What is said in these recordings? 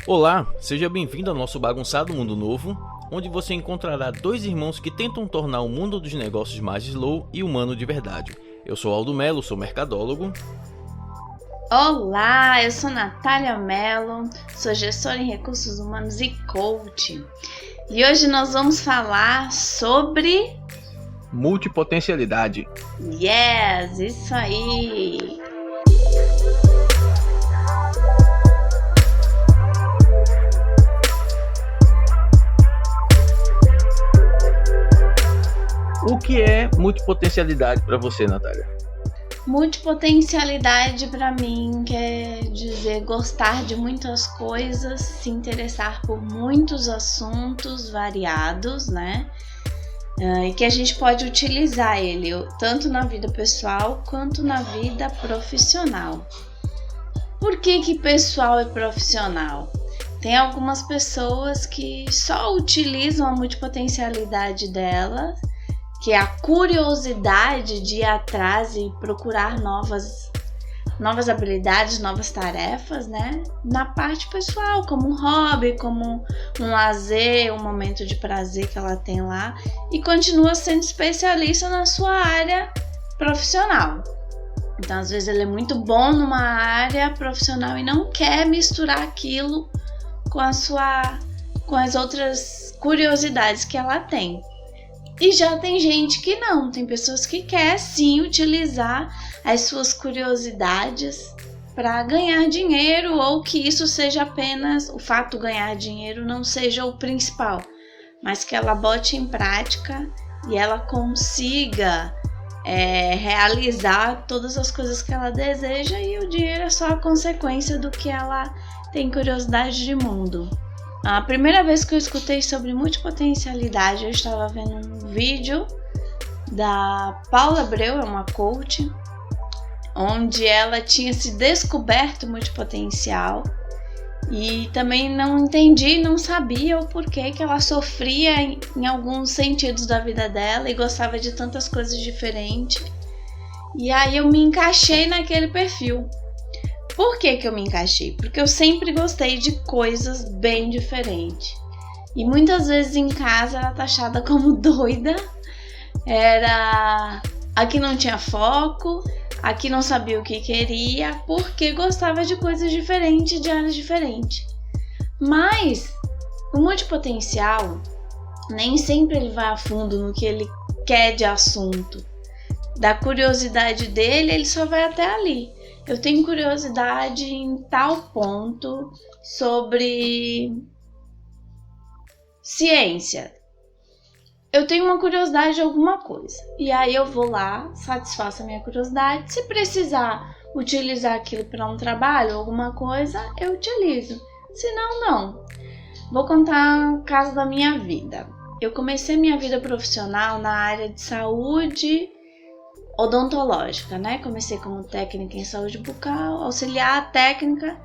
Olá, seja bem-vindo ao nosso bagunçado mundo novo, onde você encontrará dois irmãos que tentam tornar o mundo dos negócios mais slow e humano de verdade. Eu sou Aldo Melo, sou mercadólogo. Olá, eu sou Natália Mello, sou gestora em recursos humanos e coach. E hoje nós vamos falar sobre... multipotencialidade. Yes, isso aí! O que é multipotencialidade para você, Natália? Multipotencialidade para mim quer dizer gostar de muitas coisas, se interessar por muitos assuntos variados, né? E que a gente pode utilizar ele tanto na vida pessoal quanto na vida profissional. Por que pessoal e profissional? Tem algumas pessoas que só utilizam a multipotencialidade delas, que é a curiosidade de ir atrás e procurar novas habilidades, novas tarefas, né? Na parte pessoal, como um hobby, como um lazer, um momento de prazer que ela tem lá, e continua sendo especialista na sua área profissional. Então, às vezes, ele é muito bom numa área profissional e não quer misturar aquilo com as outras curiosidades que ela tem. E já tem gente que não, tem pessoas que quer sim utilizar as suas curiosidades para ganhar dinheiro, ou que isso seja apenas, o fato de ganhar dinheiro não seja o principal, mas que ela bote em prática e ela consiga realizar todas as coisas que ela deseja, e o dinheiro é só a consequência do que ela tem curiosidade de mundo. A primeira vez que eu escutei sobre multipotencialidade, eu estava vendo um vídeo da Paula Abreu, é uma coach, onde ela tinha se descoberto multipotencial, e também não entendi, não sabia o porquê que ela sofria em alguns sentidos da vida dela e gostava de tantas coisas diferentes. E aí eu me encaixei naquele perfil. Por que eu me encaixei? Porque eu sempre gostei de coisas bem diferentes. E muitas vezes em casa era taxada como doida. Aqui não tinha foco, aqui não sabia o que queria, porque gostava de coisas diferentes, de áreas diferentes. Mas o multipotencial, nem sempre ele vai a fundo no que ele quer de assunto. Da curiosidade dele, ele só vai até ali. Eu tenho curiosidade em tal ponto sobre ciência. Eu tenho uma curiosidade de alguma coisa. E aí eu vou lá, satisfaço a minha curiosidade. Se precisar utilizar aquilo para um trabalho, alguma coisa, eu utilizo. Se não, não. Vou contar o caso da minha vida. Eu comecei minha vida profissional na área de saúde odontológica, né? Comecei como técnica em saúde bucal, auxiliar técnica,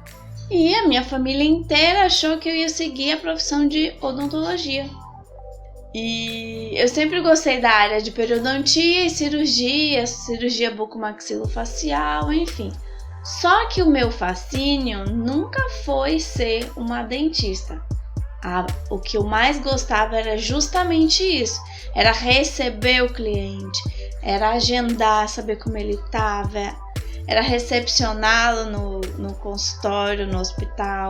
e a minha família inteira achou que eu ia seguir a profissão de odontologia. E eu sempre gostei da área de periodontia e cirurgia bucomaxilofacial, enfim. Só que o meu fascínio nunca foi ser uma dentista. O que eu mais gostava era justamente isso, era receber o cliente, era agendar, saber como ele estava, era recepcioná-lo no consultório, no hospital,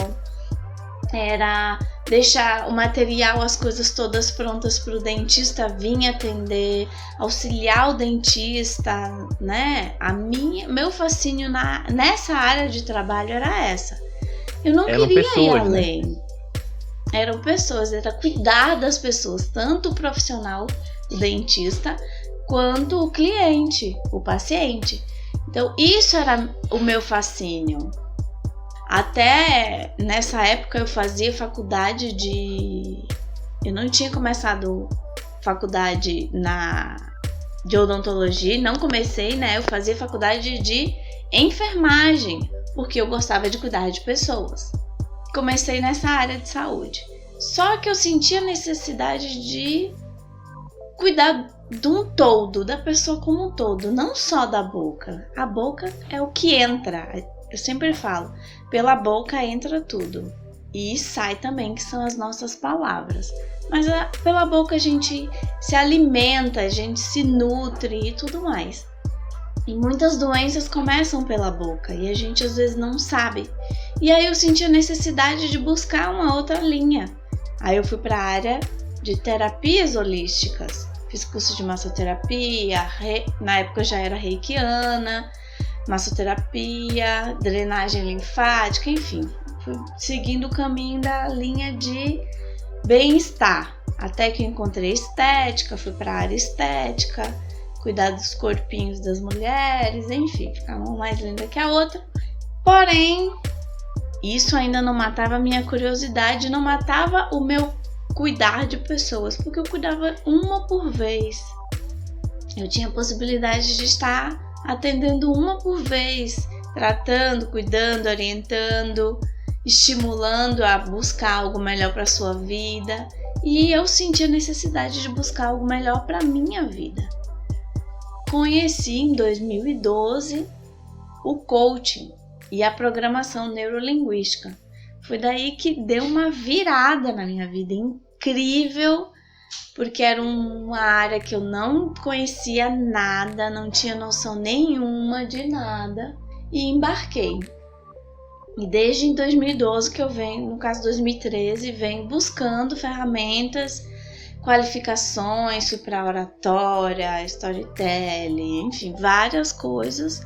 era deixar o material, as coisas todas prontas para o dentista vir atender, auxiliar o dentista, né? Meu fascínio nessa área de trabalho era essa. Eu não queria ir além. Né? Eram pessoas, era cuidar das pessoas, tanto o profissional, o dentista, quanto o cliente, o paciente. Então, isso era o meu fascínio. Até nessa época eu fazia faculdade eu não tinha começado faculdade de odontologia, não comecei, né? Eu fazia faculdade de enfermagem, porque eu gostava de cuidar de pessoas. Comecei nessa área de saúde. Só que eu sentia a necessidade de cuidar de um todo, da pessoa como um todo, não só da boca. A boca é o que entra. Eu sempre falo, pela boca entra tudo. e sai também, que são as nossas palavras. Mas pela boca a gente se alimenta, a gente se nutre e tudo mais. E muitas doenças começam pela boca e a gente às vezes não sabe. E aí eu senti a necessidade de buscar uma outra linha. Aí eu fui para a área de terapias holísticas. Fiz curso de massoterapia, na época eu já era reikiana, massoterapia, drenagem linfática, enfim. Fui seguindo o caminho da linha de bem-estar. Até que eu encontrei estética, fui para a área estética, cuidar dos corpinhos das mulheres, enfim, ficar uma mais linda que a outra. Porém, isso ainda não matava a minha curiosidade, não matava o meu cuidar de pessoas, porque eu cuidava uma por vez. Eu tinha a possibilidade de estar atendendo uma por vez, tratando, cuidando, orientando, estimulando a buscar algo melhor para a sua vida. E eu senti a necessidade de buscar algo melhor para a minha vida. Conheci em 2012 o coaching e a programação neurolinguística. Foi daí que deu uma virada na minha vida incrível, porque era uma área que eu não conhecia nada, não tinha noção nenhuma de nada e embarquei. E desde 2012 que eu venho, no caso 2013, venho buscando ferramentas, qualificações, fui para oratória, storytelling, enfim, várias coisas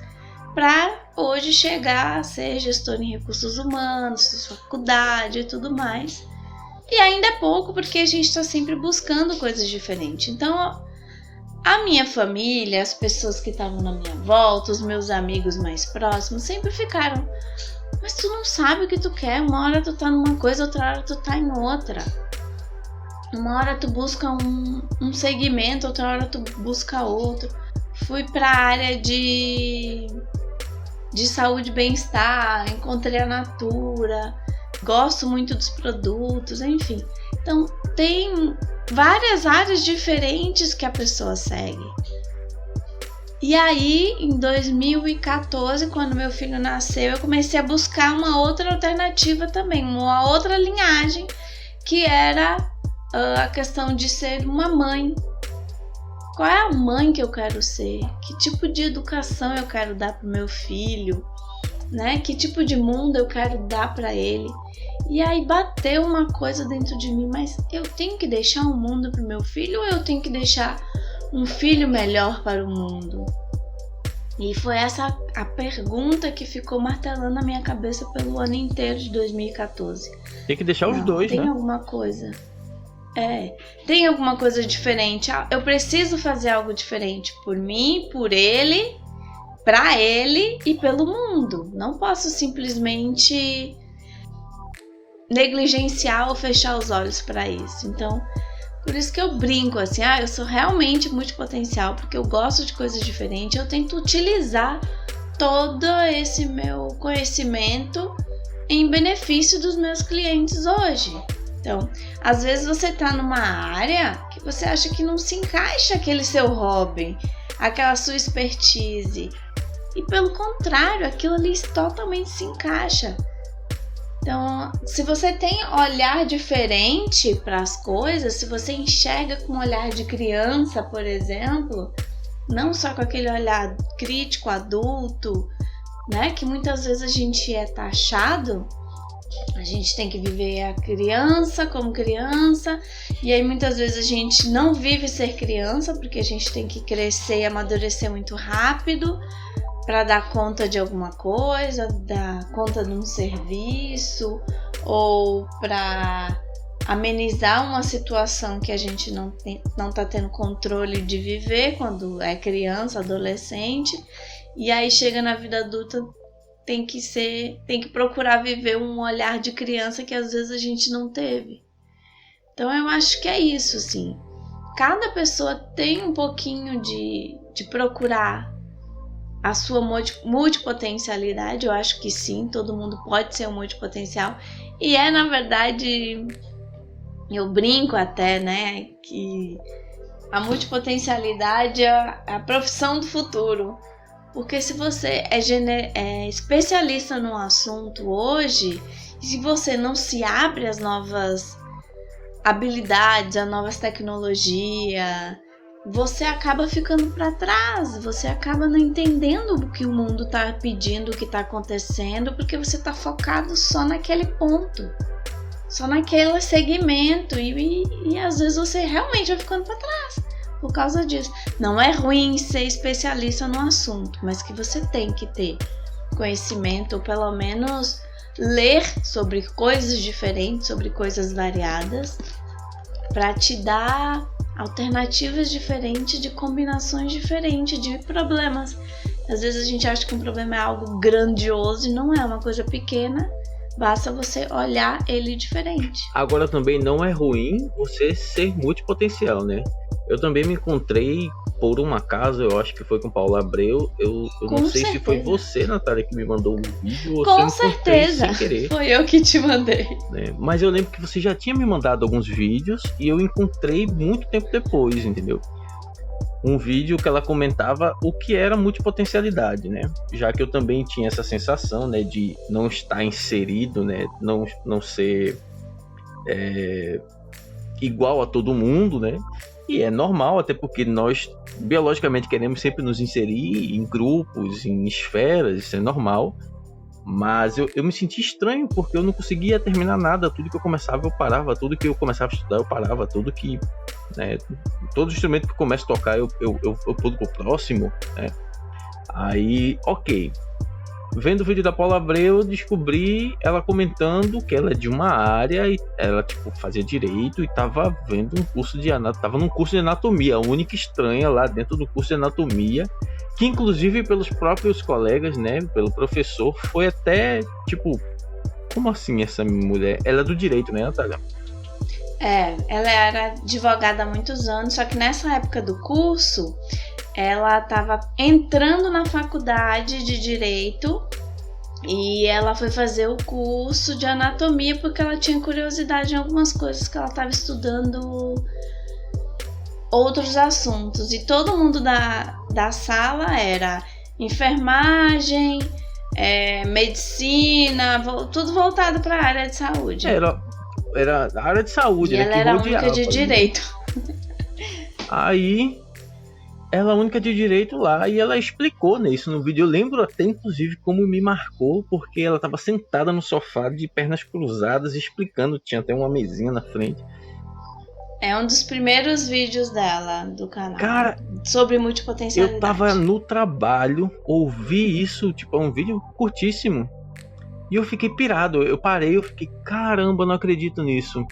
para hoje chegar a ser gestor em recursos humanos, fiz faculdade e tudo mais. E ainda é pouco porque a gente está sempre buscando coisas diferentes. Então, a minha família, as pessoas que estavam na minha volta, os meus amigos mais próximos sempre ficaram: mas tu não sabe o que tu quer, uma hora tu tá numa coisa, outra hora tu tá em outra. Uma hora tu busca um segmento, outra hora tu busca outro. Fui pra área de saúde e bem-estar, encontrei a Natura, gosto muito dos produtos, enfim. Então, tem várias áreas diferentes que a pessoa segue. E aí, em 2014, quando meu filho nasceu, eu comecei a buscar uma outra alternativa também, uma outra linhagem, que era a questão de ser uma mãe. Qual é a mãe que eu quero ser? Que tipo de educação eu quero dar para o meu filho? Né? Que tipo de mundo eu quero dar para ele? E aí bateu uma coisa dentro de mim, mas eu tenho que deixar um mundo para o meu filho ou eu tenho que deixar um filho melhor para o mundo? E foi essa a pergunta que ficou martelando na minha cabeça pelo ano inteiro de 2014. Tem que deixar os dois, né? Tem alguma coisa. Tem alguma coisa diferente. Eu preciso fazer algo diferente por mim, por ele, pra ele e pelo mundo. Não posso simplesmente negligenciar ou fechar os olhos para isso. Então, por isso que eu brinco assim, eu sou realmente multipotencial, porque eu gosto de coisas diferentes, eu tento utilizar todo esse meu conhecimento em benefício dos meus clientes hoje. Então, às vezes você tá numa área que você acha que não se encaixa aquele seu hobby, aquela sua expertise, e pelo contrário, aquilo ali totalmente se encaixa. Então, se você tem olhar diferente para as coisas, se você enxerga com um olhar de criança, por exemplo, não só com aquele olhar crítico, adulto, né, que muitas vezes a gente é taxado, a gente tem que viver a criança como criança, e aí muitas vezes a gente não vive ser criança, porque a gente tem que crescer e amadurecer muito rápido, para dar conta de alguma coisa, dar conta de um serviço ou para amenizar uma situação que a gente não está tendo controle de viver quando é criança, adolescente, e aí chega na vida adulta, tem que procurar viver um olhar de criança que às vezes a gente não teve. Então eu acho que é isso, assim. Cada pessoa tem um pouquinho de procurar a sua multipotencialidade. Eu acho que sim, todo mundo pode ser um multipotencial. E na verdade, eu brinco até, né, que a multipotencialidade é a profissão do futuro. Porque se você é especialista num assunto hoje, se você não se abre às novas habilidades, às novas tecnologias, você acaba ficando para trás, você acaba não entendendo o que o mundo está pedindo, o que está acontecendo, porque você está focado só naquele ponto, só naquele segmento, e às vezes você realmente vai ficando para trás por causa disso. Não é ruim ser especialista no assunto, mas que você tem que ter conhecimento, ou pelo menos ler sobre coisas diferentes, sobre coisas variadas, para te dar alternativas diferentes, de combinações diferentes, de problemas. Às vezes a gente acha que um problema é algo grandioso e não é, uma coisa pequena, basta você olhar ele diferente. Agora também não é ruim você ser multipotencial, né? Eu também me encontrei por um acaso, eu acho que foi com Paula Abreu. Eu não sei se foi você, Natália, que me mandou um vídeo ou com se eu encontrei certeza, sem querer. foi eu que te mandei. Né? Mas eu lembro que você já tinha me mandado alguns vídeos e eu encontrei muito tempo depois, entendeu? Um vídeo que ela comentava o que era multipotencialidade, né? Já que eu também tinha essa sensação, né, de não estar inserido, né, não ser igual a todo mundo, né? E é normal, até porque nós biologicamente queremos sempre nos inserir em grupos, em esferas, isso é normal. Mas eu me senti estranho, porque eu não conseguia terminar nada. Tudo que eu começava eu parava, tudo que eu começava a estudar eu parava, tudo que, né, todo instrumento que eu começo a tocar eu pulo pro próximo, né? Aí, ok. Vendo o vídeo da Paula Abreu, eu descobri ela comentando que ela é de uma área e ela fazia direito e tava vendo um curso tava num curso de anatomia, a única estranha lá dentro do curso de anatomia, que inclusive pelos próprios colegas, né, pelo professor, foi até como assim essa mulher? Ela é do direito, né, Natália? Ela era advogada há muitos anos, só que nessa época do curso ela estava entrando na faculdade de Direito e ela foi fazer o curso de anatomia porque ela tinha curiosidade em algumas coisas que ela estava estudando, outros assuntos. E todo mundo da sala era enfermagem, medicina, tudo voltado para a área de saúde. Era a área de saúde. E ela era a única de Direito. Aí ela é a única de direito lá e ela explicou nisso no vídeo. Eu lembro até inclusive como me marcou, porque ela estava sentada no sofá de pernas cruzadas explicando, tinha até uma mesinha na frente. É um dos primeiros vídeos dela do canal. Cara, sobre multipotencialidade. Eu tava no trabalho, ouvi isso, é um vídeo curtíssimo. E eu fiquei pirado, eu parei, eu fiquei, caramba, não acredito nisso.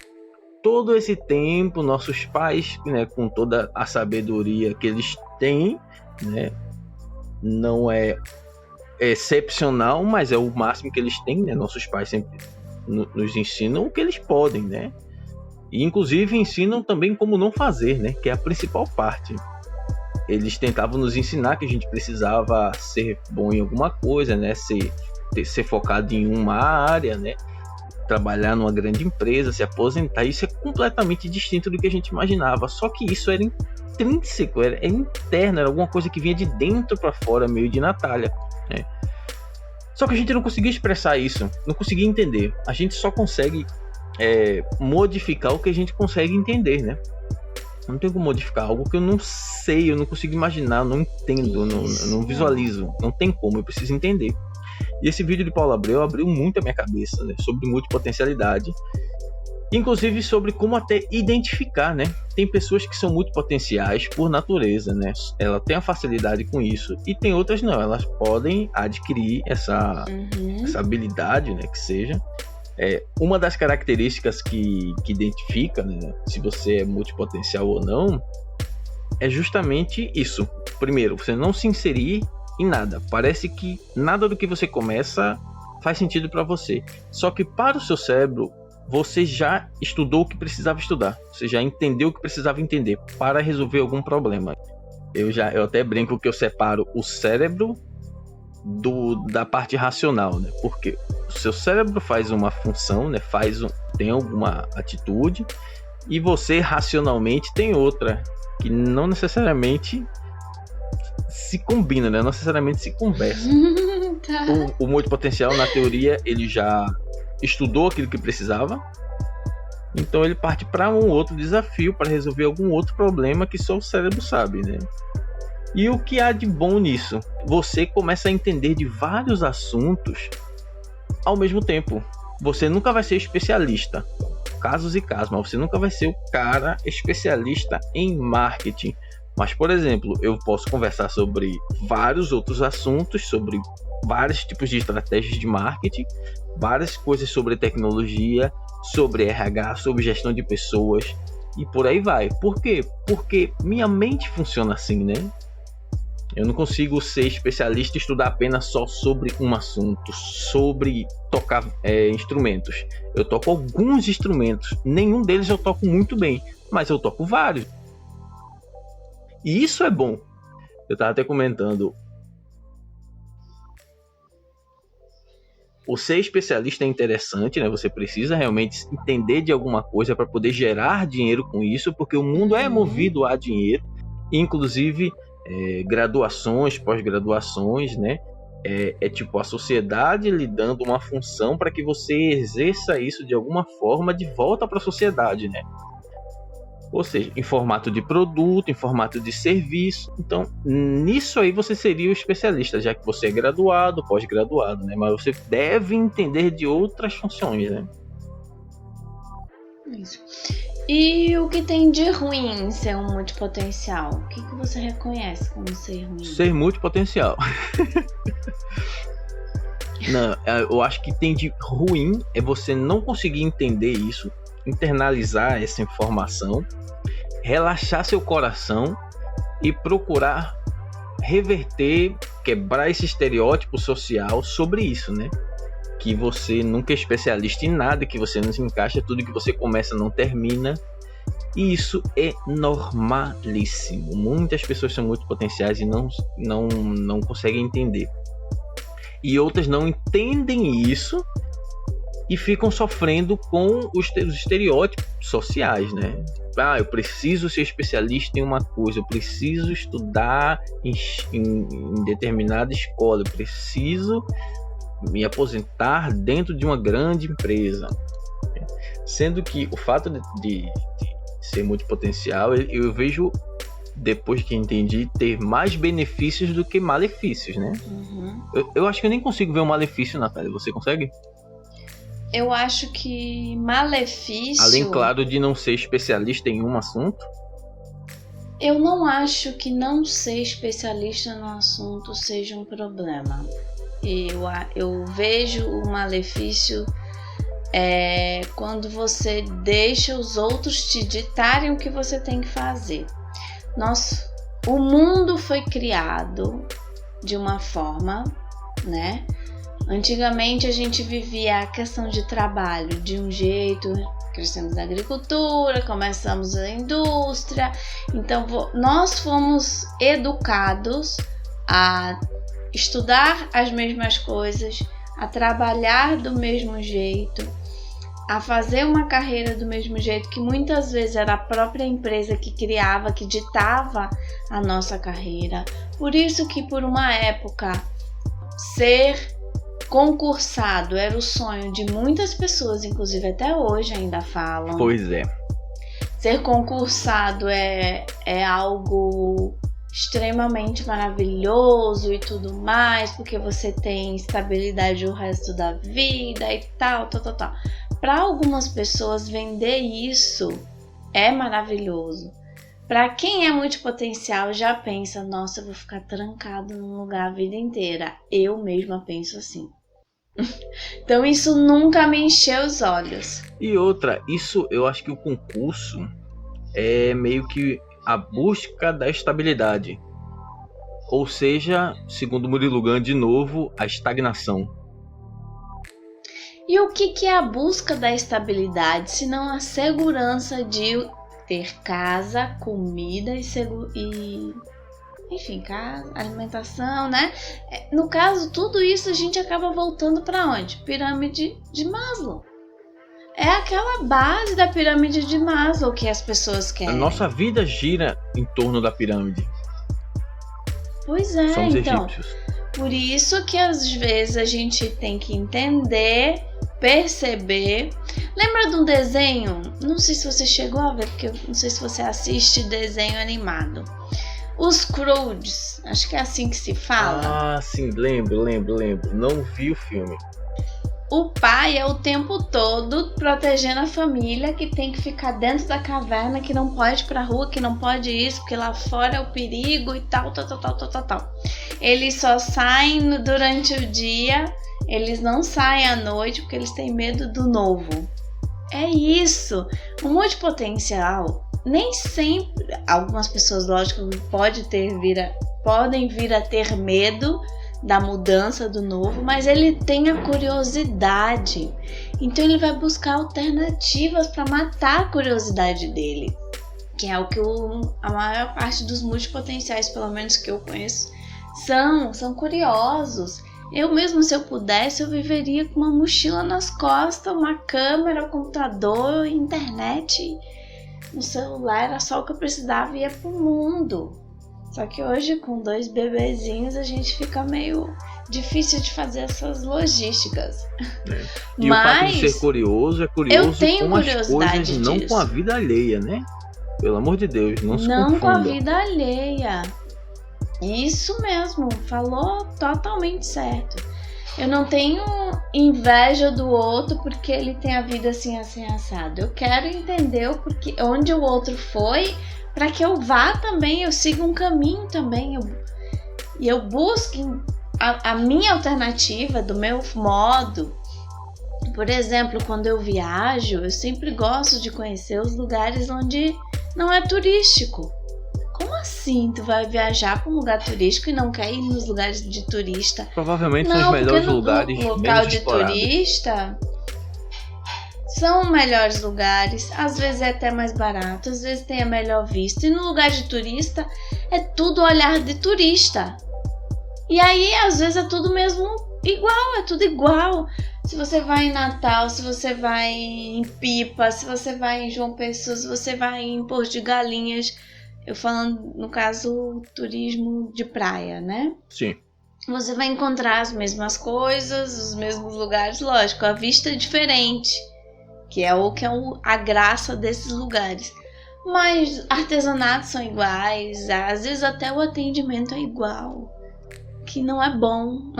Todo esse tempo, nossos pais, né, com toda a sabedoria que eles têm, né, não é excepcional, mas é o máximo que eles têm, né? Nossos pais sempre nos ensinam o que eles podem, né? E inclusive ensinam também como não fazer, né? Que é a principal parte. Eles tentavam nos ensinar que a gente precisava ser bom em alguma coisa, né? Ser focado em uma área, né? Trabalhar numa grande empresa, se aposentar. Isso é completamente distinto do que a gente imaginava. Só que isso era intrínseco, era interno, era alguma coisa que vinha de dentro para fora, meio de Natália, né? Só que a gente não conseguia expressar isso, não conseguia entender. A gente só consegue modificar o que a gente consegue entender, né? Não tem como modificar algo que eu não sei, eu não consigo imaginar, eu não entendo, eu não visualizo. Não tem como, eu preciso entender. E esse vídeo de Paula Abreu abriu muito a minha cabeça, né, sobre multipotencialidade, inclusive sobre como até identificar, né? Tem pessoas que são multipotenciais por natureza, né? Ela tem a facilidade com isso, e tem outras não, elas podem adquirir essa habilidade, né, que seja. Uma das características que identifica, né, se você é multipotencial ou não, é justamente isso. Primeiro, você não se inserir em nada. Parece que nada do que você começa faz sentido para você. Só que para o seu cérebro, você já estudou o que precisava estudar. Você já entendeu o que precisava entender para resolver algum problema. Eu até brinco que eu separo o cérebro da parte racional, né? Porque o seu cérebro faz uma função, né? Tem alguma atitude, e você racionalmente tem outra, que não necessariamente se combina, né? Não necessariamente se conversa. Tá. O multipotencial, na teoria, ele já estudou aquilo que precisava. Então ele parte para um outro desafio, para resolver algum outro problema que só o cérebro sabe, né? E o que há de bom nisso? Você começa a entender de vários assuntos ao mesmo tempo. Você nunca vai ser especialista, casos e casos, mas você nunca vai ser o cara especialista em marketing. Mas, por exemplo, eu posso conversar sobre vários outros assuntos, sobre vários tipos de estratégias de marketing, várias coisas sobre tecnologia, sobre RH, sobre gestão de pessoas e por aí vai. Por quê? Porque minha mente funciona assim, né? Eu não consigo ser especialista e estudar apenas só sobre um assunto, sobre tocar instrumentos. Eu toco alguns instrumentos, nenhum deles eu toco muito bem, mas eu toco vários. E isso é bom. Eu estava até comentando. O ser especialista é interessante, né? Você precisa realmente entender de alguma coisa para poder gerar dinheiro com isso, porque o mundo é movido a dinheiro, inclusive graduações, pós-graduações, né? É tipo a sociedade lhe dando uma função para que você exerça isso de alguma forma de volta para a sociedade, né? Ou seja, em formato de produto, em formato de serviço. Então, nisso aí você seria o especialista, já que você é graduado, pós-graduado, né? Mas você deve entender de outras funções, né? Isso. E o que tem de ruim em ser um multipotencial? O que você reconhece como ser ruim? Ser multipotencial. Não, eu acho que tem de ruim é você não conseguir entender isso, internalizar essa informação, relaxar seu coração e procurar reverter, quebrar esse estereótipo social sobre isso, né? Que você nunca é especialista em nada, que você não se encaixa, tudo que você começa não termina. E isso é normalíssimo. Muitas pessoas são muito potenciais e não conseguem entender. E outras não entendem isso e ficam sofrendo com os estereótipos sociais, né? Ah, eu preciso ser especialista em uma coisa, eu preciso estudar em determinada escola, eu preciso me aposentar dentro de uma grande empresa. Sendo que o fato de ser multipotencial, eu vejo, depois que entendi, ter mais benefícios do que malefícios, né? Uhum. Eu acho que eu nem consigo ver um malefício, Natália. Você consegue? Eu acho que malefício... Além, claro, de não ser especialista em um assunto. Eu não acho que não ser especialista no assunto seja um problema. Eu vejo o malefício quando você deixa os outros te ditarem o que você tem que fazer. O mundo foi criado de uma forma, né? Antigamente a gente vivia a questão de trabalho de um jeito, crescemos na agricultura, começamos a indústria, então nós fomos educados a estudar as mesmas coisas, a trabalhar do mesmo jeito, a fazer uma carreira do mesmo jeito, que muitas vezes era a própria empresa que criava, que ditava a nossa carreira. Por isso que por uma época ser concursado era o sonho de muitas pessoas, inclusive até hoje ainda falam. Pois é. Ser concursado é algo extremamente maravilhoso e tudo mais, porque você tem estabilidade o resto da vida e tal. Para algumas pessoas, vender isso é maravilhoso. Para quem é multipotencial, já pensa, nossa, eu vou ficar trancado num lugar a vida inteira. Eu mesma penso assim. Então isso nunca me encheu os olhos. E outra, isso eu acho que o concurso é meio que a busca da estabilidade. Ou seja, segundo Murilo Gun, de novo, a estagnação. E o que é a busca da estabilidade, se não a segurança de ter casa, comida enfim, casa, alimentação, né? No caso, tudo isso a gente acaba voltando para onde? Pirâmide de Maslow. É aquela base da pirâmide de Maslow que as pessoas querem. A nossa vida gira em torno da pirâmide. Pois é, somos então. egípcios. Por isso que às vezes a gente tem que entender, perceber. Lembra de um desenho? Não sei se você chegou a ver, porque eu não sei se você assiste desenho animado. Os Croods, acho que é assim que se fala. Ah, sim, lembro. Não vi o filme. O pai é o tempo todo protegendo a família, que tem que ficar dentro da caverna, que não pode ir pra rua, que não pode isso, porque lá fora é o perigo e tal. Eles só saem durante o dia, eles não saem à noite porque eles têm medo do novo. É isso. O multipotencial, nem sempre, algumas pessoas, lógico, podem vir a ter medo da mudança, do novo, mas ele tem a curiosidade. Então ele vai buscar alternativas para matar a curiosidade dele, que é o que a maior parte dos multipotenciais, pelo menos que eu conheço, são curiosos. Eu mesmo, se eu pudesse, eu viveria com uma mochila nas costas, uma câmera, um computador, internet, no celular, era só o que eu precisava e ia pro mundo. Só que hoje, com 2 bebezinhos, a gente fica meio difícil de fazer essas logísticas. E mas o fato de ser curioso é curioso eu tenho com as curiosidade coisas, não disso. com a vida alheia, né? Pelo amor de Deus, não se Não com a confunda. vida alheia. Isso mesmo, falou totalmente certo. Eu não tenho inveja do outro porque ele tem a vida assim assado. Eu quero entender onde o outro foi, para que eu vá também, eu siga um caminho também. E eu busque a minha alternativa, do meu modo. Por exemplo, quando eu viajo, eu sempre gosto de conhecer os lugares onde não é turístico. Como assim tu vai viajar para um lugar turístico e não quer ir nos lugares de turista? Provavelmente são os melhores lugares. No local menos de explorados. turista são melhores lugares, às vezes é até mais barato, às vezes tem a melhor vista. E no lugar de turista é tudo olhar de turista. E aí às vezes é tudo mesmo igual, é tudo igual. Se você vai em Natal, se você vai em Pipa, se você vai em João Pessoa, se você vai em Porto de Galinhas, eu falando no caso turismo de praia, né? Sim. Você vai encontrar as mesmas coisas, os mesmos lugares, lógico, a vista é diferente, que é a graça desses lugares. Mas artesanatos são iguais, às vezes até o atendimento é igual, que não é bom.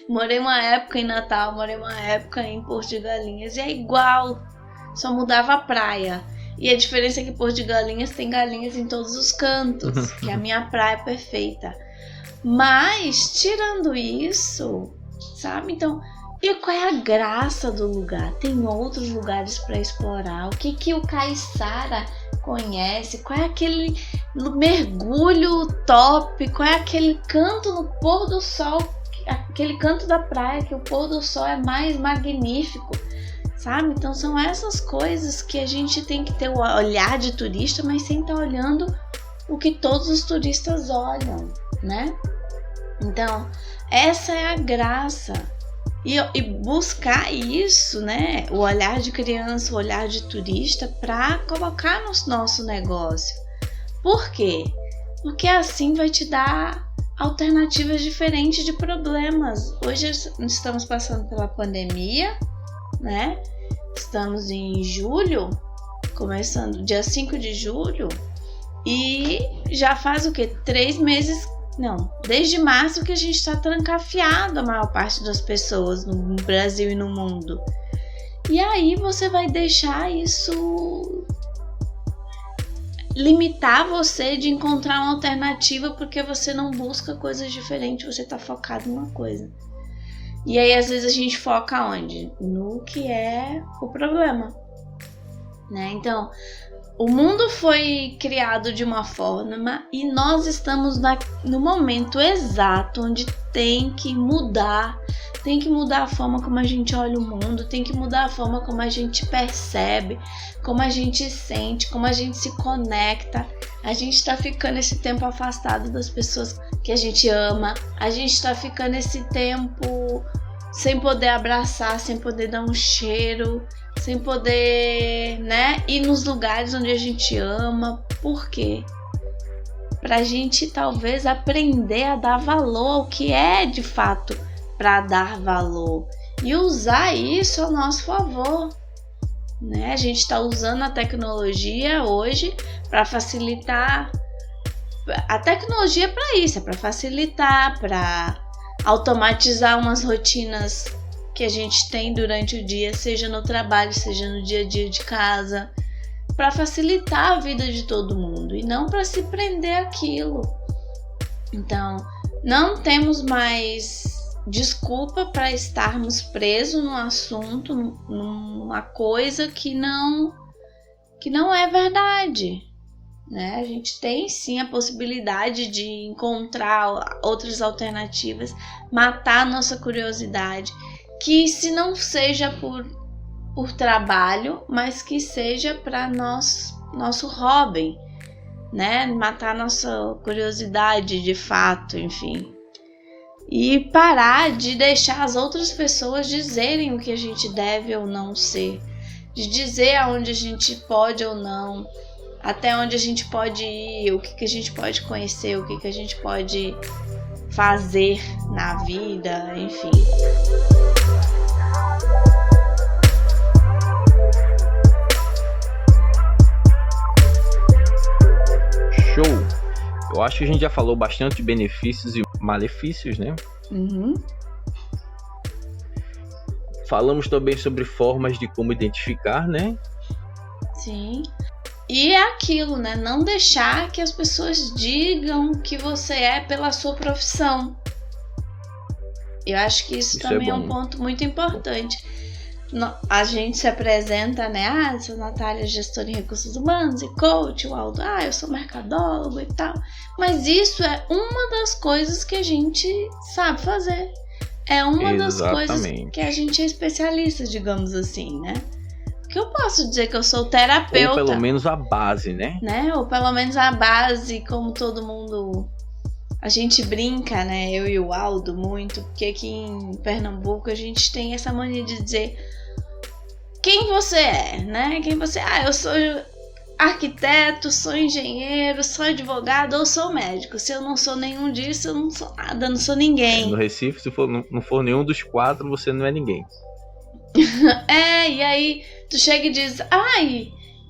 Morei uma época em Natal, morei uma época em Porto de Galinhas e é igual, só mudava a praia. E a diferença é que Porto de Galinhas tem galinhas em todos os cantos, que a minha praia é perfeita. Mas, tirando isso, sabe? Então, e qual é a graça do lugar? Tem outros lugares para explorar. O que o Caiçara conhece? Qual é aquele mergulho top? Qual é aquele canto no pôr do sol? Aquele canto da praia que o pôr do sol é mais magnífico, sabe? Então são essas coisas que a gente tem que ter o olhar de turista, mas sem estar olhando o que todos os turistas olham, né? Então, essa é a graça. E buscar isso, né? O olhar de criança, o olhar de turista, para colocar no nosso negócio. Por quê? Porque assim vai te dar alternativas diferentes de problemas. Hoje estamos passando pela pandemia, né? Estamos em julho, começando dia 5 de julho, e já faz o quê? 3 meses, não, desde março que a gente está trancafiado, a maior parte das pessoas no Brasil e no mundo. E aí você vai deixar isso limitar você de encontrar uma alternativa porque você não busca coisas diferentes, você está focado em uma coisa. E aí às vezes a gente foca onde? No que é o problema, né? Então, o mundo foi criado de uma forma e nós estamos no momento exato onde tem que mudar a forma como a gente olha o mundo, tem que mudar a forma como a gente percebe, como a gente sente, como a gente se conecta. A gente está ficando esse tempo afastado das pessoas que a gente ama, a gente está ficando esse tempo sem poder abraçar, sem poder dar um cheiro, sem poder, né, ir nos lugares onde a gente ama. Por quê? Pra gente talvez aprender a dar valor ao que é de fato para dar valor e usar isso a nosso favor, né? A gente está usando a tecnologia hoje para facilitar. A tecnologia é para isso, é para facilitar, para automatizar umas rotinas que a gente tem durante o dia, seja no trabalho, seja no dia a dia de casa, para facilitar a vida de todo mundo e não para se prender àquilo. Então, não temos mais desculpa para estarmos presos num assunto, numa coisa que não é verdade, né? A gente tem sim a possibilidade de encontrar outras alternativas, matar a nossa curiosidade, que se não seja por trabalho, mas que seja para nosso hobby, né? Matar nossa curiosidade de fato, enfim. E parar de deixar as outras pessoas dizerem o que a gente deve ou não ser, de dizer aonde a gente pode ou não, até onde a gente pode ir, o que a gente pode conhecer, o que a gente pode fazer na vida, enfim. Show! Eu acho que a gente já falou bastante de benefícios e malefícios, né? Uhum. Falamos também sobre formas de como identificar, né? Sim. E é aquilo, né? Não deixar que as pessoas digam que você é pela sua profissão. Eu acho que isso também é um ponto muito importante. A gente se apresenta, né? Eu sou Natália, gestora em recursos humanos e coach, o Aldo, eu sou mercadólogo e tal. Mas isso é uma das coisas que a gente sabe fazer. É uma das coisas que a gente é especialista, digamos assim, né? Porque eu posso dizer que eu sou terapeuta. Ou pelo menos a base, né? Ou pelo menos a base, como todo mundo... A gente brinca, né? Eu e o Aldo muito, porque aqui em Pernambuco a gente tem essa mania de dizer quem você é, né? Quem você é? Eu sou arquiteto, sou engenheiro, sou advogado ou sou médico. Se eu não sou nenhum disso, eu não sou nada, não sou ninguém. No Recife, se não for nenhum dos 4, você não é ninguém. E aí tu chega e diz,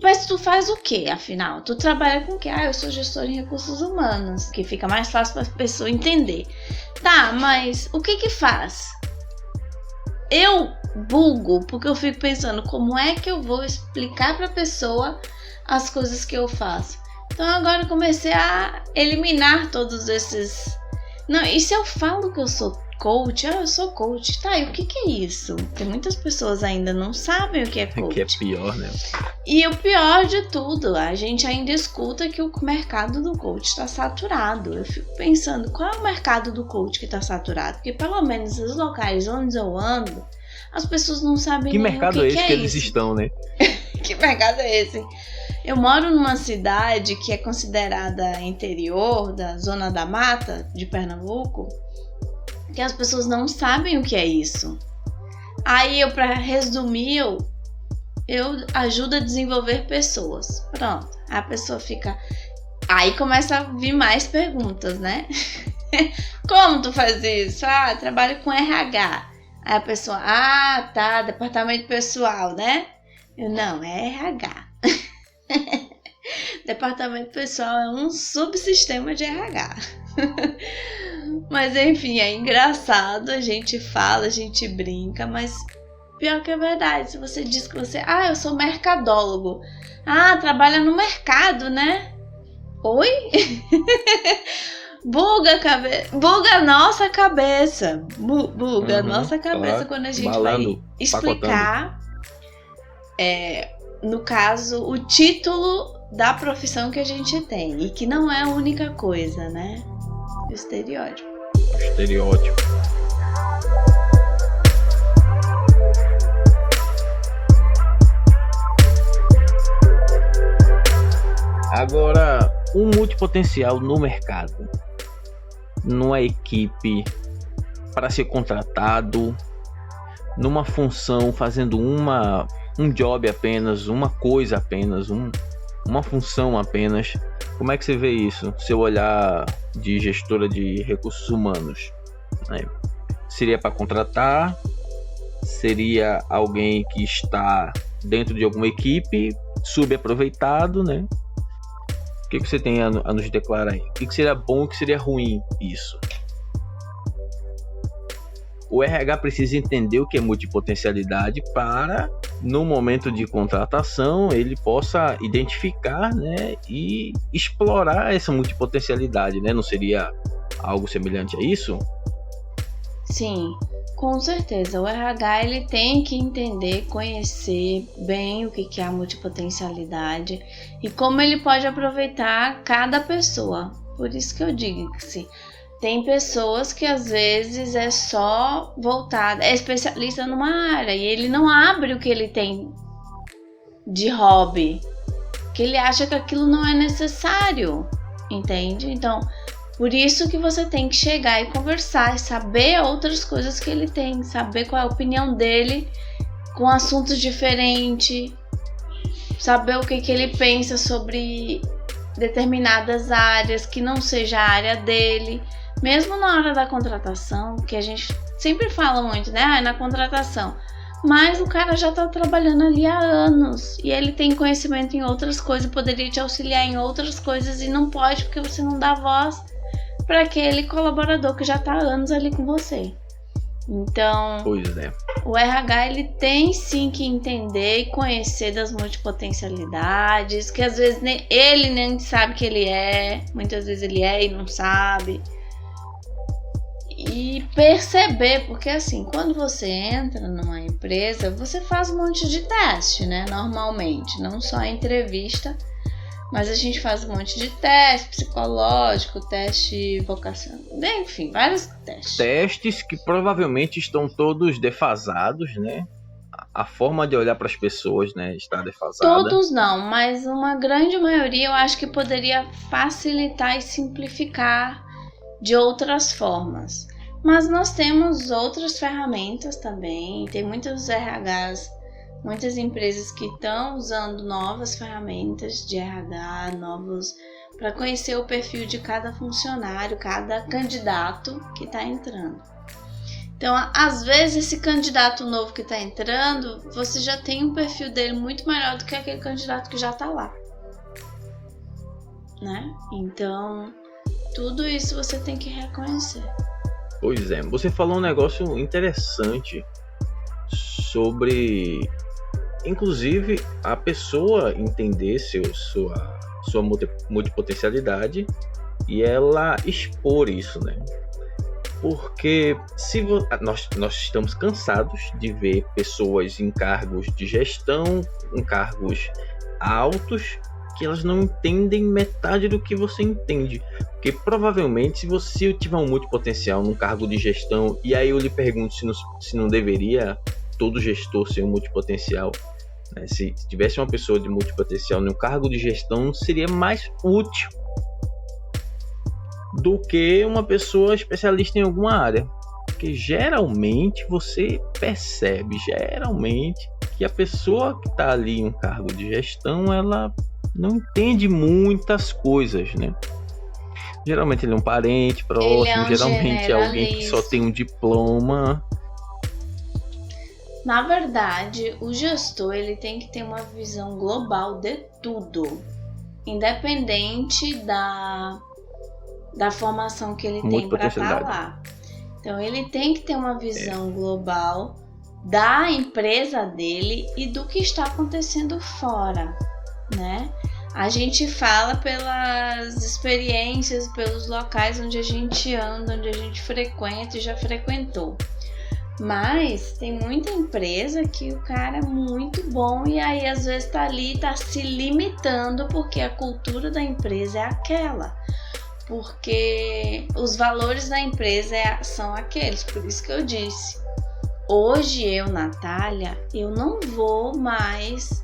mas tu faz o quê, afinal? Tu trabalha com o quê? Eu sou gestora em recursos humanos, que fica mais fácil para a pessoa entender. Tá, mas o que faz? Eu bugo, porque eu fico pensando, como é que eu vou explicar para a pessoa as coisas que eu faço? Então agora eu comecei a eliminar todos esses... Não, e se eu falo que eu sou coach? Eu sou coach. Tá, e o que é isso? Porque muitas pessoas ainda não sabem o que é coach. Que é pior, né? E o pior de tudo, a gente ainda escuta que o mercado do coach está saturado. Eu fico pensando, qual é o mercado do coach que está saturado? Porque pelo menos nos locais onde eu ando, as pessoas não sabem nem o que é isso. Que mercado é esse que eles estão, né? Que mercado é esse? Eu moro numa cidade que é considerada interior, da Zona da Mata, de Pernambuco, que as pessoas não sabem o que é isso. Aí para resumir, eu ajudo a desenvolver pessoas. Pronto, a pessoa fica... Aí começa a vir mais perguntas, né? Como tu faz isso? Trabalho com RH. Aí a pessoa, tá, departamento pessoal, né? Eu, não, é RH. Departamento pessoal é um subsistema de RH. Mas enfim, é engraçado, a gente fala, a gente brinca, mas pior que é verdade. Se você diz que você, eu sou mercadólogo. Trabalha no mercado, né? Oi? Buga a nossa cabeça. Buga a nossa cabeça quando a gente vai explicar, no caso, o título da profissão que a gente tem. E que não é a única coisa, né? O estereótipo. Agora, um multipotencial no mercado, numa equipe, para ser contratado, numa função, fazendo um job apenas, uma coisa apenas, uma função apenas. Como é que você vê isso? Seu olhar de gestora de recursos humanos, né? Seria para contratar? seria alguém que está dentro de alguma equipe, subaproveitado, né? O que você tem a nos declarar aí? O que seria bom e o que seria ruim isso? O RH precisa entender o que é multipotencialidade para, no momento de contratação, ele possa identificar, né, e explorar essa multipotencialidade, né? Não seria algo semelhante a isso? Sim, com certeza. O RH ele tem que entender, conhecer bem o que é a multipotencialidade e como ele pode aproveitar cada pessoa. Por isso que eu digo que sim. Tem pessoas que às vezes é só voltada, é especialista numa área e ele não abre o que ele tem de hobby, que ele acha que aquilo não é necessário, entende? Então, por isso que você tem que chegar e conversar e saber outras coisas que ele tem, saber qual é a opinião dele com assuntos diferentes, saber o que ele pensa sobre determinadas áreas que não seja a área dele. Mesmo na hora da contratação, que a gente sempre fala muito, né? Na contratação. Mas o cara já tá trabalhando ali há anos. E ele tem conhecimento em outras coisas, poderia te auxiliar em outras coisas. E não pode porque você não dá voz para aquele colaborador que já tá há anos ali com você. Então, pois é. O RH ele tem sim que entender e conhecer das multipotencialidades. Que às vezes ele nem sabe que ele é. Muitas vezes ele é e não sabe. E perceber, porque assim, quando você entra numa empresa, você faz um monte de teste, né? Normalmente, não só a entrevista, mas a gente faz um monte de teste psicológico, teste vocacional, enfim, vários testes. Testes que provavelmente estão todos defasados, né? A forma de olhar para as pessoas, né, está defasada. Todos não, mas uma grande maioria eu acho que poderia facilitar e simplificar de outras formas. Mas nós temos outras ferramentas também, tem muitos RHs, muitas empresas que estão usando novas ferramentas de RH, novos, para conhecer o perfil de cada funcionário, cada candidato que está entrando. Então, às vezes, esse candidato novo que está entrando, você já tem um perfil dele muito melhor do que aquele candidato que já está lá, né? Então, tudo isso você tem que reconhecer. Pois é, você falou um negócio interessante sobre, inclusive, a pessoa entender sua multipotencialidade e ela expor isso, né? Porque se nós estamos cansados de ver pessoas em cargos de gestão, em cargos altos, que elas não entendem metade do que você entende. Porque provavelmente, se você tiver um multipotencial num cargo de gestão, e aí eu lhe pergunto se não deveria todo gestor ser um multipotencial, né? Se tivesse uma pessoa de multipotencial num cargo de gestão, seria mais útil do que uma pessoa especialista em alguma área. Porque geralmente você percebe, que a pessoa que está ali em um cargo de gestão, ela não entende muitas coisas, né? Geralmente ele é um parente próximo, geralmente é alguém que só tem um diploma. Na verdade, o gestor ele tem que ter uma visão global de tudo, independente da formação que ele tem para estar lá. Então ele tem que ter uma visão global da empresa dele e do que está acontecendo fora, né? A gente fala pelas experiências, pelos locais onde a gente anda, onde a gente frequenta e já frequentou. Mas tem muita empresa que o cara é muito bom e aí às vezes tá ali, tá se limitando porque a cultura da empresa é aquela. Porque os valores da empresa são aqueles, por isso que eu disse. Hoje eu, Natália, eu não vou mais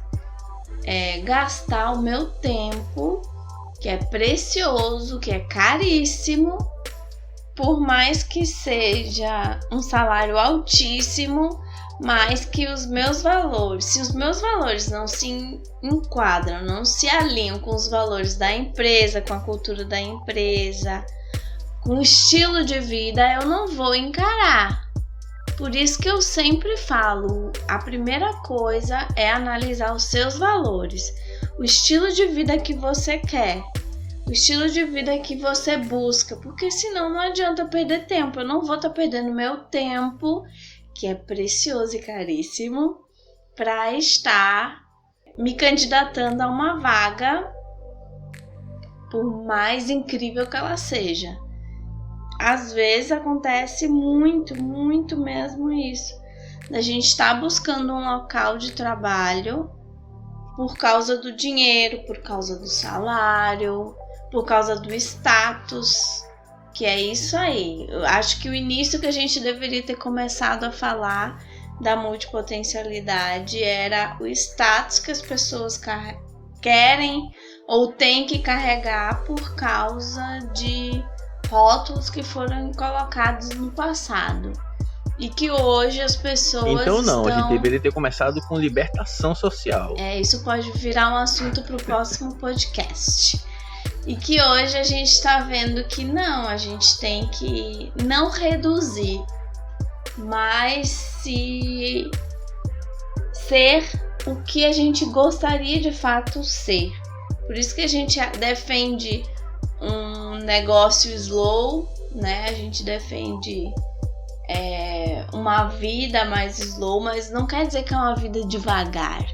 gastar o meu tempo, que é precioso, que é caríssimo, por mais que seja um salário altíssimo, mas que os meus valores, se os meus valores não se enquadram, não se alinham com os valores da empresa, com a cultura da empresa, com o estilo de vida, eu não vou encarar. Por isso que eu sempre falo, a primeira coisa é analisar os seus valores, o estilo de vida que você quer, o estilo de vida que você busca, porque senão não adianta perder tempo. Eu não vou estar perdendo meu tempo, que é precioso e caríssimo, para estar me candidatando a uma vaga, por mais incrível que ela seja. Às vezes acontece muito mesmo isso. A gente está buscando um local de trabalho por causa do dinheiro, por causa do salário, por causa do status, que é isso aí. Eu acho que o início que a gente deveria ter começado a falar da multipotencialidade era o status que as pessoas querem ou têm que carregar por causa de rótulos que foram colocados no passado e que hoje as pessoas Então não, a gente deveria ter começado com libertação social. Isso pode virar um assunto para o próximo podcast. E que hoje a gente está vendo que não, a gente tem que não reduzir, mas se ser o que a gente gostaria de fato ser. Por isso que a gente defende um negócio slow, né? A gente defende uma vida mais slow, mas não quer dizer que é uma vida devagar.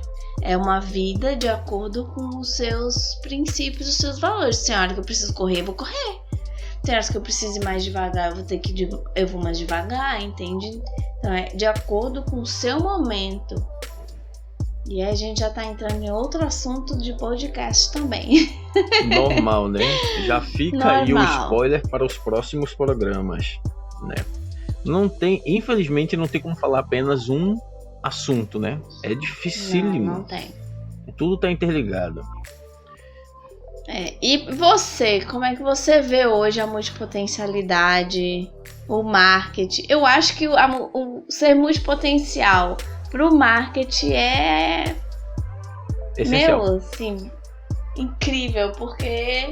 É uma vida de acordo com os seus princípios, os seus valores. Tem hora que eu preciso correr, eu vou correr. Tem horas que eu preciso ir mais devagar, eu vou mais devagar, entende? Então é de acordo com o seu momento. E aí a gente já tá entrando em outro assunto de podcast também. Normal, né? Já fica Normal. Aí o spoiler para os próximos programas, né? Infelizmente não tem como falar apenas um assunto, né? É dificílimo. Não tem. Tudo tá interligado. E você, como é que você vê hoje a multipotencialidade, o marketing? Eu acho que o ser multipotencial pro marketing é essencial. assim, incrível, porque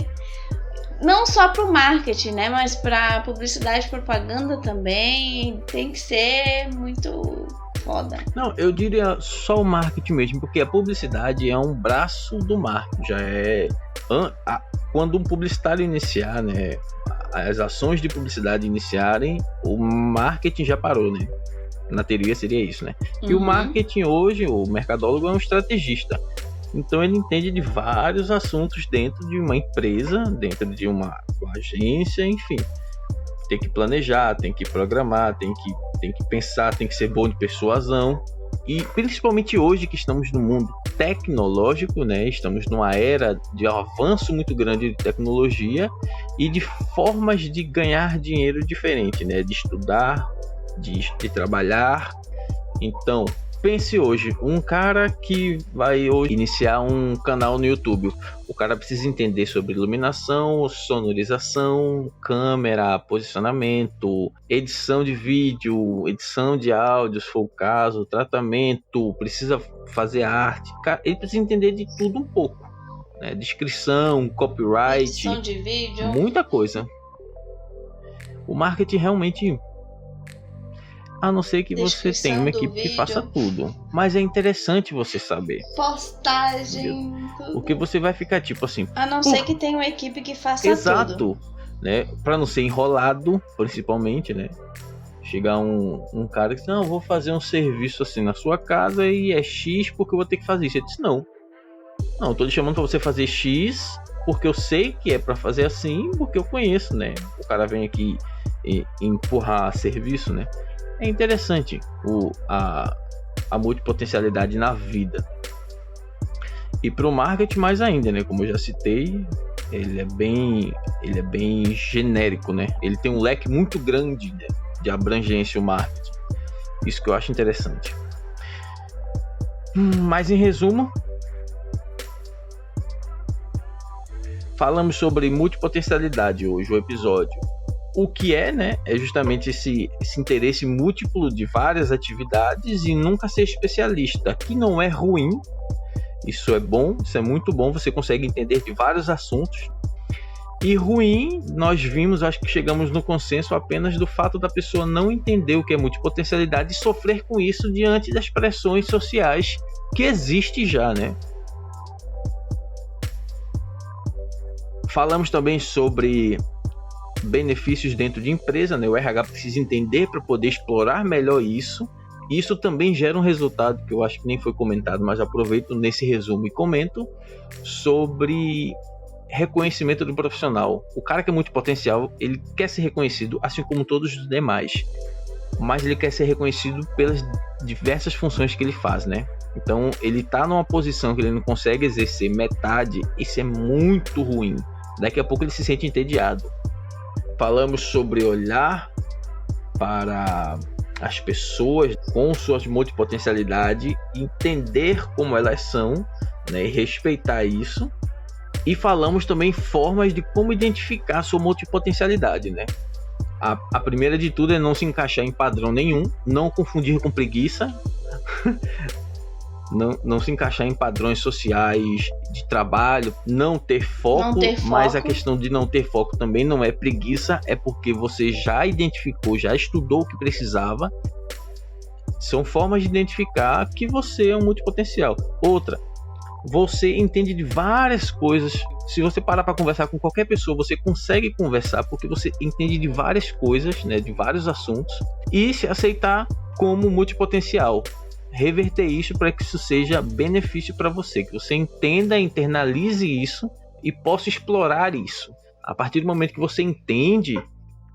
não só pro marketing, né, mas pra publicidade e propaganda também tem que ser muito foda. Não, eu diria só o marketing mesmo, porque a publicidade é um braço do marketing. Já é quando um publicitário iniciar, né, as ações de publicidade iniciarem, o marketing já parou, né? Na teoria seria isso, né? E o marketing hoje, o mercadólogo é um estrategista. Então ele entende de vários assuntos dentro de uma empresa, dentro de uma agência, enfim. Tem que planejar, tem que programar, tem que pensar, tem que ser bom de persuasão. E principalmente hoje que estamos no mundo tecnológico, né? Estamos numa era de avanço muito grande de tecnologia e de formas de ganhar dinheiro diferente, né? De estudar, de trabalhar. Então, pense hoje, um cara que vai hoje iniciar um canal no YouTube, o cara precisa entender sobre iluminação, sonorização, câmera, posicionamento, edição de vídeo, edição de áudio, se for o caso, tratamento, precisa fazer arte, ele precisa entender de tudo um pouco, né? Descrição, copyright, edição de vídeo, muita coisa. O marketing realmente, a não ser que você tenha uma equipe que faça tudo. Mas é interessante você saber. Postagem, tudo. Porque você vai ficar tipo assim... A não ser que tenha uma equipe que faça exato, tudo. Né? Pra não ser enrolado, principalmente, né? Chegar um cara que diz, não, eu vou fazer um serviço assim na sua casa e é X porque eu vou ter que fazer isso. Ele disse, não, eu tô lhe chamando pra você fazer X porque eu sei que é pra fazer assim, porque eu conheço, né? O cara vem aqui e empurrar serviço, né? É interessante a multipotencialidade na vida. E para o marketing mais ainda, né? Como eu já citei, ele é bem genérico, né? Ele tem um leque muito grande, né, de abrangência, o marketing. Isso que eu acho interessante. Mas em resumo, falamos sobre multipotencialidade hoje, o episódio. O que é, né? É justamente esse interesse múltiplo de várias atividades e nunca ser especialista, que não é ruim. Isso é bom, isso é muito bom. Você consegue entender de vários assuntos E ruim, nós vimos, acho que chegamos no consenso apenas do fato da pessoa não entender o que é multipotencialidade e sofrer com isso diante das pressões sociais que existe já, né? Falamos também sobre benefícios dentro de empresa, né? O RH precisa entender para poder explorar melhor isso. Isso também gera um resultado que eu acho que nem foi comentado, mas aproveito nesse resumo e comento sobre reconhecimento do profissional. O cara que é multipotencial, ele quer ser reconhecido, assim como todos os demais, mas ele quer ser reconhecido pelas diversas funções que ele faz, né? Então, ele tá numa posição que ele não consegue exercer metade, isso é muito ruim. Daqui a pouco ele se sente entediado. Falamos sobre olhar para as pessoas com suas multipotencialidades, entender como elas são, né, e respeitar isso. E falamos também formas de como identificar a sua multipotencialidade, né? A primeira de tudo é não se encaixar em padrão nenhum, não confundir com preguiça, não se encaixar em padrões sociais de trabalho, não ter foco, mas a questão de não ter foco também não é preguiça, é porque você já identificou, já estudou o que precisava. São formas de identificar que você é um multipotencial. Outra, você entende de várias coisas. Se você parar para conversar com qualquer pessoa, você consegue conversar porque você entende de várias coisas, né, de vários assuntos, e se aceitar como multipotencial. Reverter isso para que isso seja benefício para você, que você entenda, internalize isso e possa explorar isso. A partir do momento que você entende,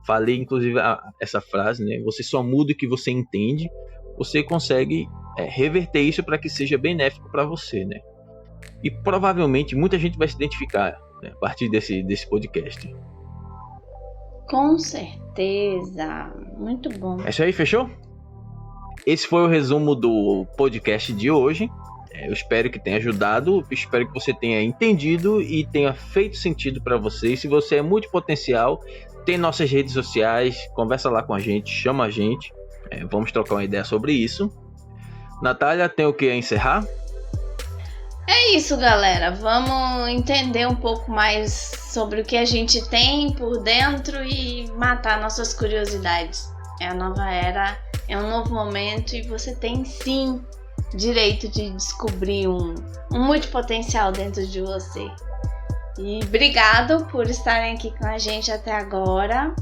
falei inclusive essa frase, né, você só muda o que você entende, você consegue reverter isso para que seja benéfico para você, né? E provavelmente muita gente vai se identificar, né, a partir desse podcast. Com certeza. Muito bom. É isso aí, fechou? Esse foi o resumo do podcast de hoje. Eu espero que tenha ajudado, espero que você tenha entendido e tenha feito sentido para você. E se você é multipotencial, tem nossas redes sociais, conversa lá com a gente, chama a gente. Vamos trocar uma ideia sobre isso. Natália, tem o que a encerrar? É isso, galera. Vamos entender um pouco mais sobre o que a gente tem por dentro e matar nossas curiosidades. É a nova era, é um novo momento e você tem sim direito de descobrir um multipotencial dentro de você. E obrigado por estarem aqui com a gente até agora.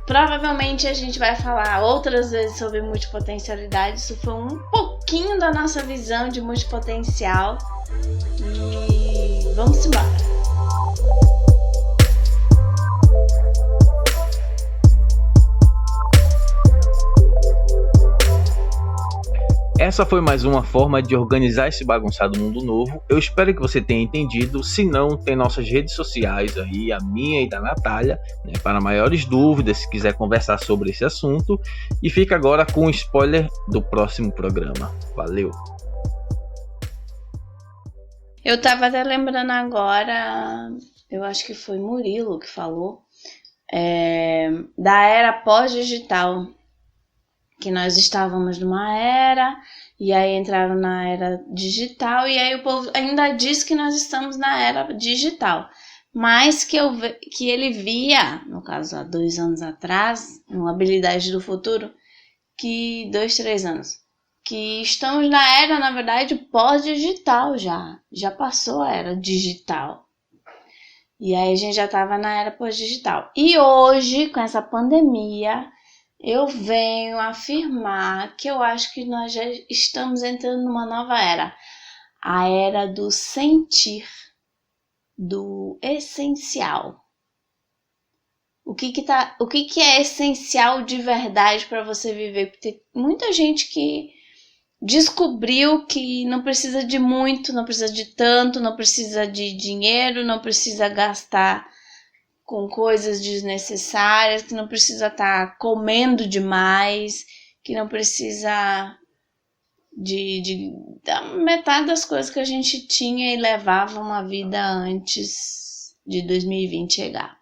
Provavelmente a gente vai falar outras vezes sobre multipotencialidade. Isso foi um pouquinho da nossa visão de multipotencial. E vamos embora. Essa foi mais uma forma de organizar esse bagunçado mundo novo. Eu espero que você tenha entendido. Se não, tem nossas redes sociais aí, a minha e da Natália, né, para maiores dúvidas, se quiser conversar sobre esse assunto. E fica agora com um spoiler do próximo programa. Valeu! Eu tava até lembrando agora, eu acho que foi Murilo que falou, da era pós-digital. Que nós estávamos numa era, e aí entraram na era digital, e aí o povo ainda diz que nós estamos na era digital. Mas que ele via, no caso há 2 anos atrás, no Habilidade do Futuro, que 2, 3 anos, que estamos na era, na verdade, pós-digital já passou a era digital. E aí a gente já estava na era pós-digital. E hoje, com essa pandemia, eu venho afirmar que eu acho que nós já estamos entrando numa nova era. A era do sentir, do essencial. O que é essencial de verdade para você viver? Porque tem muita gente que descobriu que não precisa de muito, não precisa de tanto, não precisa de dinheiro, não precisa gastar com coisas desnecessárias, que não precisa estar comendo demais, que não precisa da metade das coisas que a gente tinha e levava uma vida antes de 2020 chegar.